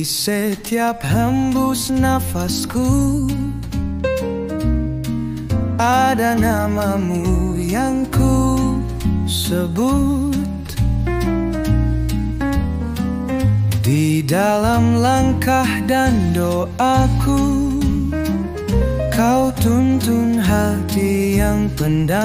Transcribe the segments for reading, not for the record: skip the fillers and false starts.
setiap hembus nafasku ada namamu yang ku sebut. Di dalam langkah dan doaku, kau tuntun hati yang penat.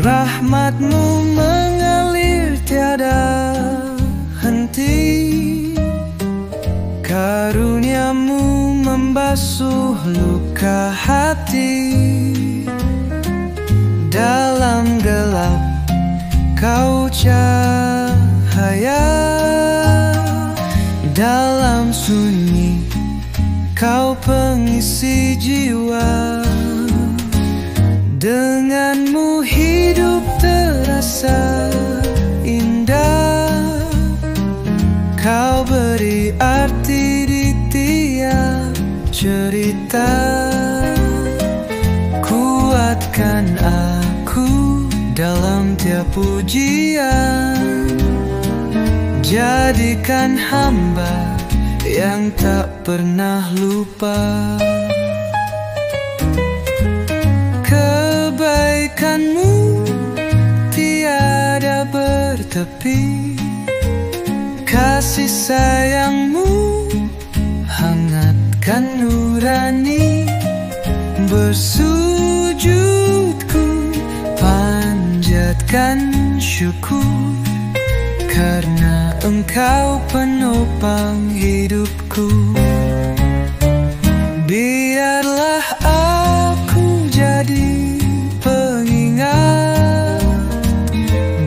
Rahmatmu mengalir tiada henti, karuniamu membasuh luka hati. Dalam gelap kau cahaya, dalam sunyi kau pengisi jiwa. Denganmu hidup terasa indah, kau beri arti di tiap cerita. Kuatkan aku dalam tiap ujian, jadikan hamba yang tak pernah lupa. Kebaikanmu tiada bertepi, kasih sayangmu hangatkan nurani. Bersujudku panjatkan syukur, karena engkau penopang hidupku. Biarlah aku jadi pengingat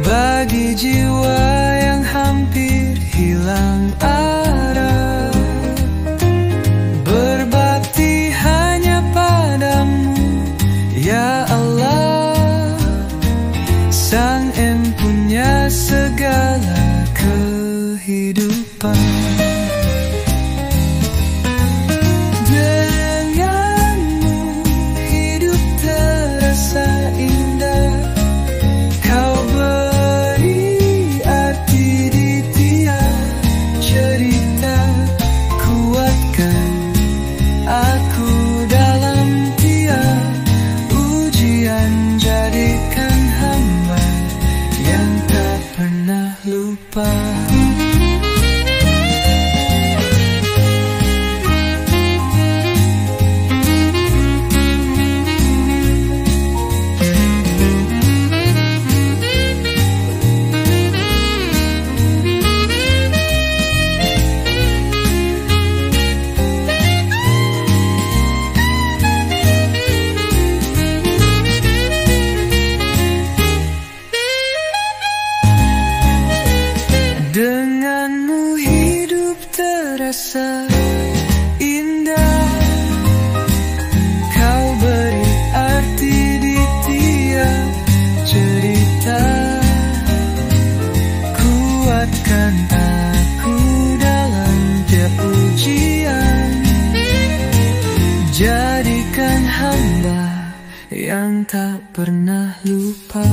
bagi jiwa yang hampir hilang arah. Berbakti hanya padamu, ya Allah, Sang Empunya segala kehidupan. Denganmu hidup terasa indah, kau beri arti di tiap cerita. Kuatkan aku dalam tiap ujian, jadikan hamba yang tak pernah lupa.